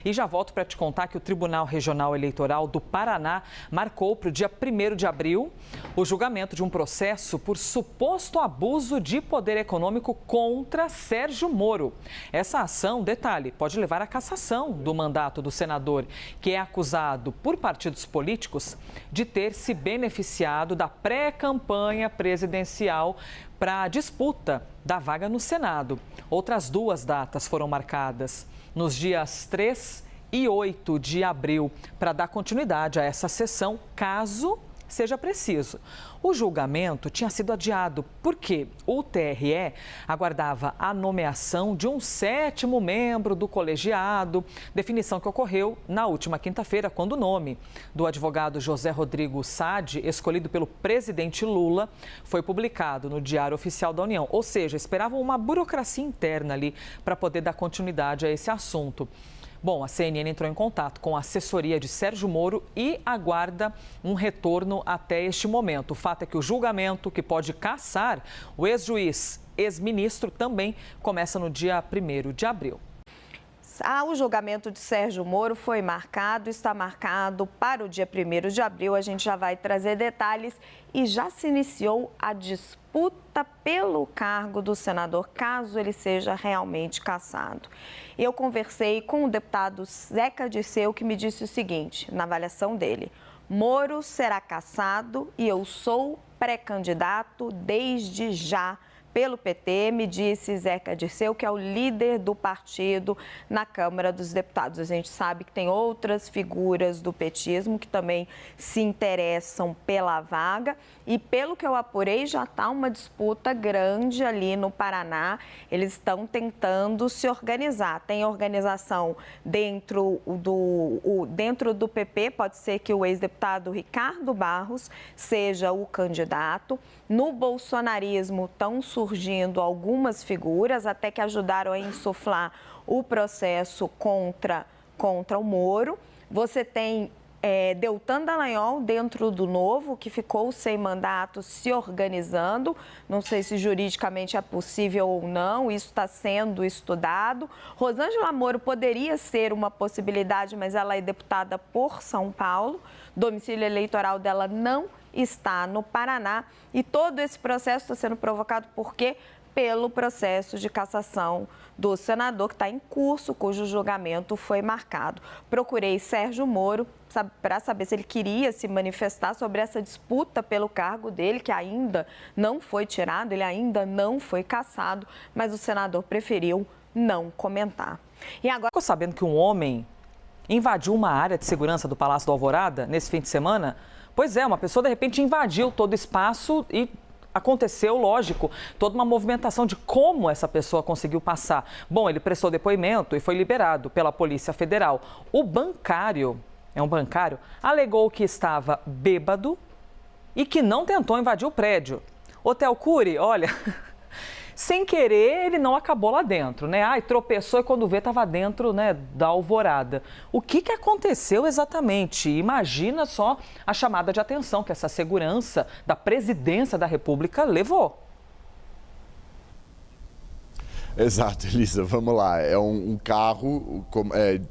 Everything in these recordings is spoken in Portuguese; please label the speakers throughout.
Speaker 1: E já volto para te contar que o Tribunal Regional Eleitoral do Paraná marcou para o dia 1º de abril o julgamento de um processo por suposto abuso de poder econômico contra Sérgio Moro. Essa ação, detalhe, pode levar à cassação do mandato do senador, que é acusado por partidos políticos de ter se beneficiado da pré-campanha presidencial para a disputa da vaga no Senado. Outras 2 datas foram marcadas nos dias 3 e 8 de abril para dar continuidade a essa sessão, caso seja preciso. O julgamento tinha sido adiado porque o TRE aguardava a nomeação de um 7º membro do colegiado, definição que ocorreu na última quinta-feira, quando o nome do advogado José Rodrigo Sade, escolhido pelo presidente Lula, foi publicado no Diário Oficial da União. Ou seja, esperavam uma burocracia interna ali para poder dar continuidade a esse assunto. Bom, a CNN entrou em contato com a assessoria de Sérgio Moro e aguarda um retorno até este momento. O fato é que o julgamento, que pode cassar o ex-juiz, ex-ministro, também começa no dia 1º de abril.
Speaker 2: O julgamento de Sérgio Moro foi marcado, está marcado para o dia 1º de abril. A gente já vai trazer detalhes e já se iniciou a disputa pelo cargo do senador, caso ele seja realmente cassado. Eu conversei com o deputado Zeca Dirceu, que me disse o seguinte, na avaliação dele: Moro será cassado e eu sou pré-candidato desde já pelo PT, me disse Zeca Dirceu, que é o líder do partido na Câmara dos Deputados. A gente sabe que tem outras figuras do petismo que também se interessam pela vaga e, pelo que eu apurei, já está uma disputa grande ali no Paraná. Eles estão tentando se organizar. Tem organização dentro do PP, pode ser que o ex-deputado Ricardo Barros seja o candidato. No bolsonarismo estão surgindo algumas figuras, até que ajudaram a insuflar o processo contra o Moro. Você tem Deltan Dallagnol dentro do Novo, que ficou sem mandato, se organizando. Não sei se juridicamente é possível ou não, isso está sendo estudado. Rosângela Moro poderia ser uma possibilidade, mas ela é deputada por São Paulo. Domicílio eleitoral dela não está no Paraná e todo esse processo está sendo provocado por quê? Pelo processo de cassação do senador que está em curso, cujo julgamento foi marcado. Procurei Sérgio Moro para saber se ele queria se manifestar sobre essa disputa pelo cargo dele, que ainda não foi tirado, ele ainda não foi cassado, mas o senador preferiu não comentar.
Speaker 1: E agora, ficou sabendo que um homem invadiu uma área de segurança do Palácio do Alvorada nesse fim de semana? Pois é, uma pessoa de repente invadiu todo o espaço e aconteceu, lógico, toda uma movimentação de como essa pessoa conseguiu passar. Bom, ele prestou depoimento e foi liberado pela Polícia Federal. O bancário, alegou que estava bêbado e que não tentou invadir o prédio. Hotel Cury, olha, sem querer ele não acabou lá dentro, né? Ai, tropeçou e quando vê estava dentro, né, da Alvorada. O que aconteceu exatamente? Imagina só a chamada de atenção que essa segurança da presidência da República levou.
Speaker 3: Exato, Elisa, vamos lá. É um carro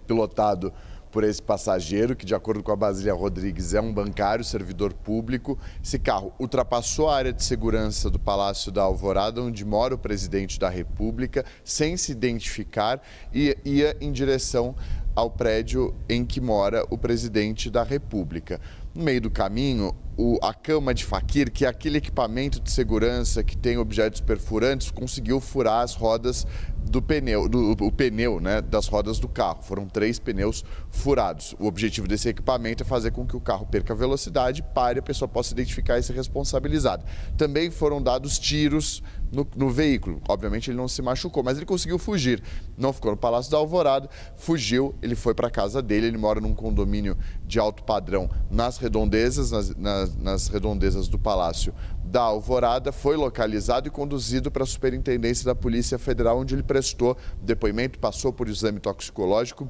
Speaker 3: pilotado por esse passageiro, que de acordo com a Basília Rodrigues é um bancário, servidor público. Esse carro ultrapassou a área de segurança do Palácio da Alvorada, onde mora o presidente da República, sem se identificar e ia em direção ao prédio em que mora o presidente da República. No meio do caminho, a cama de faquir, que é aquele equipamento de segurança que tem objetos perfurantes, conseguiu furar as rodas do pneu, o pneu, né, das rodas do carro. Foram 3 pneus furados. O objetivo desse equipamento é fazer com que o carro perca velocidade, pare, a pessoa possa identificar e ser responsabilizada. Também foram dados tiros no veículo. Obviamente ele não se machucou, mas ele conseguiu fugir. Não ficou no Palácio da Alvorada, fugiu, ele foi para a casa dele, ele mora num condomínio de alto padrão nas redondezas, nas redondezas do Palácio da Alvorada, foi localizado e conduzido para a Superintendência da Polícia Federal, onde ele prestou depoimento, passou por exame toxicológico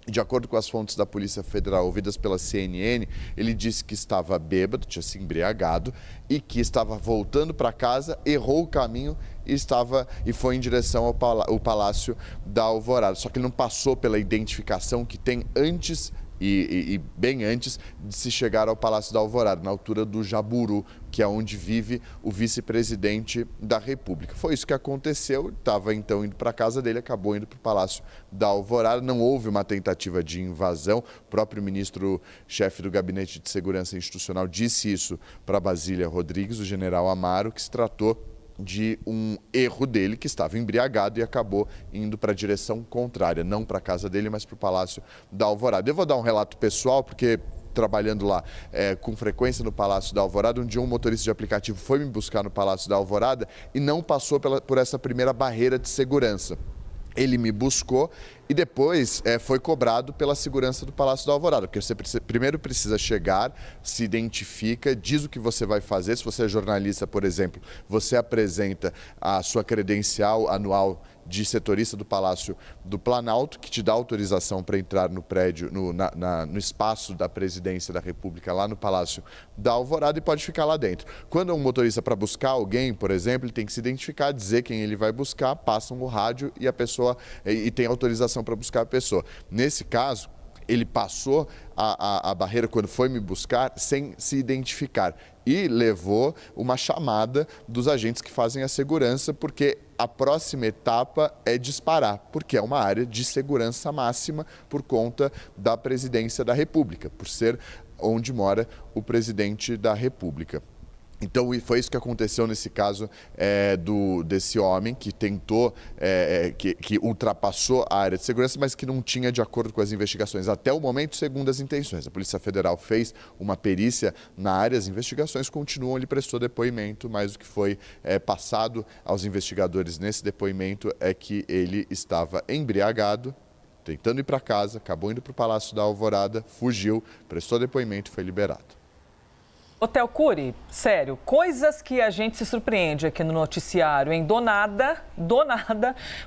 Speaker 3: De acordo com as fontes da Polícia Federal ouvidas pela CNN, ele disse que estava bêbado, tinha se embriagado e que estava voltando para casa, errou o caminho e foi em direção ao Palácio da Alvorada. Só que ele não passou pela identificação que tem antes e bem antes de se chegar ao Palácio da Alvorada, na altura do Jaburu, que é onde vive o vice-presidente da República. Foi isso que aconteceu, estava então indo para a casa dele, acabou indo para o Palácio da Alvorada. Não houve uma tentativa de invasão, o próprio ministro-chefe do Gabinete de Segurança Institucional disse isso para Basília Rodrigues, o general Amaro, que se tratou de um erro dele, que estava embriagado e acabou indo para a direção contrária, não para a casa dele, mas para o Palácio da Alvorada. Eu vou dar um relato pessoal, porque trabalhando lá com frequência no Palácio da Alvorada, um dia um motorista de aplicativo foi me buscar no Palácio da Alvorada e não passou por essa primeira barreira de segurança. Ele me buscou e depois foi cobrado pela segurança do Palácio da Alvorada, porque você primeiro precisa chegar, se identifica, diz o que você vai fazer. Se você é jornalista, por exemplo, você apresenta a sua credencial anual de setorista do Palácio do Planalto, que te dá autorização para entrar no prédio, no espaço da Presidência da República, lá no Palácio da Alvorada, e pode ficar lá dentro. Quando é um motorista para buscar alguém, por exemplo, ele tem que se identificar, dizer quem ele vai buscar, passam o rádio e a pessoa e tem autorização para buscar a pessoa. Nesse caso, ele passou a barreira quando foi me buscar sem se identificar e levou uma chamada dos agentes que fazem a segurança, porque a próxima etapa é disparar, porque é uma área de segurança máxima por conta da Presidência da República, por ser onde mora o presidente da República. Então, foi isso que aconteceu nesse caso desse homem que tentou, que ultrapassou a área de segurança, mas que não tinha de acordo com as investigações. Até o momento, segundo as intenções. A Polícia Federal fez uma perícia na área, as investigações continuam, ele prestou depoimento, mas o que foi passado aos investigadores nesse depoimento é que ele estava embriagado, tentando ir para casa, acabou indo para o Palácio da Alvorada, fugiu, prestou depoimento e foi liberado.
Speaker 1: Hotel Cury, sério, coisas que a gente se surpreende aqui no noticiário, hein? Do nada,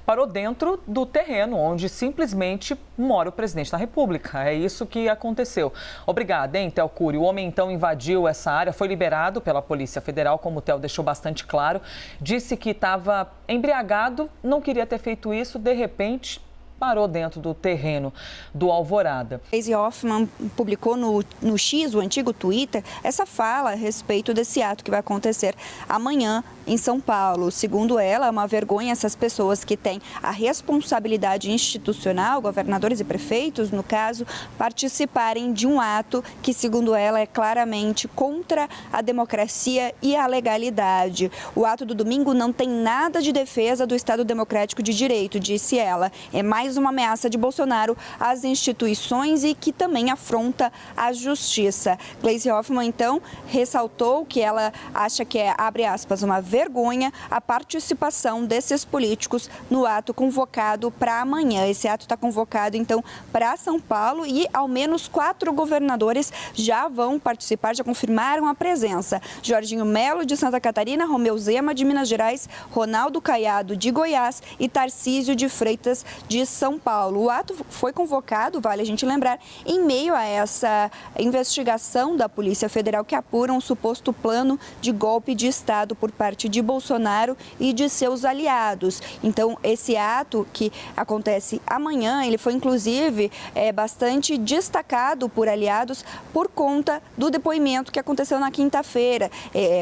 Speaker 1: parou dentro do terreno onde simplesmente mora o presidente da República. É isso que aconteceu. Obrigada, hein, Theo Cury. O homem então invadiu essa área, foi liberado pela Polícia Federal, como o Theo deixou bastante claro. Disse que estava embriagado, não queria ter feito isso, de repente parou dentro do terreno do Alvorada.
Speaker 4: Gleisi Hoffmann publicou no X, o antigo Twitter, essa fala a respeito desse ato que vai acontecer amanhã em São Paulo. Segundo ela, é uma vergonha essas pessoas que têm a responsabilidade institucional, governadores e prefeitos, no caso, participarem de um ato que, segundo ela, é claramente contra a democracia e a legalidade. O ato do domingo não tem nada de defesa do Estado Democrático de Direito, disse ela. É mais uma ameaça de Bolsonaro às instituições e que também afronta a justiça. Gleisi Hoffmann, então, ressaltou que ela acha que é, abre aspas, uma vergonha a participação desses políticos no ato convocado para amanhã. Esse ato está convocado, então, para São Paulo e ao menos 4 governadores já vão participar, já confirmaram a presença. Jorginho Melo, de Santa Catarina, Romeu Zema, de Minas Gerais, Ronaldo Caiado, de Goiás e Tarcísio de Freitas, de São Paulo. O ato foi convocado, vale a gente lembrar, em meio a essa investigação da Polícia Federal que apura um suposto plano de golpe de Estado por parte de Bolsonaro e de seus aliados. Então, esse ato que acontece amanhã, ele foi inclusive bastante destacado por aliados por conta do depoimento que aconteceu na quinta-feira.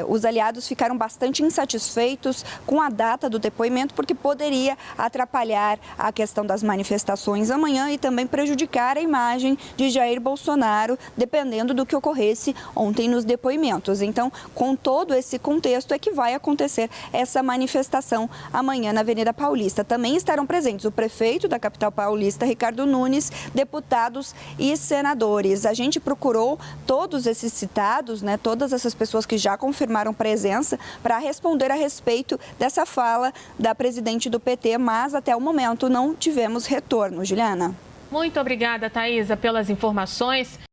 Speaker 4: Os aliados ficaram bastante insatisfeitos com a data do depoimento porque poderia atrapalhar a questão das manifestações amanhã e também prejudicar a imagem de Jair Bolsonaro, dependendo do que ocorresse ontem nos depoimentos. Então, com todo esse contexto é que vai acontecer essa manifestação amanhã na Avenida Paulista. Também estarão presentes o prefeito da capital paulista, Ricardo Nunes, deputados e senadores. A gente procurou todos esses citados, todas essas pessoas que já confirmaram presença, para responder a respeito dessa fala da presidente do PT, mas até o momento não tivemos retorno. Juliana.
Speaker 5: Muito obrigada, Thaisa, pelas informações.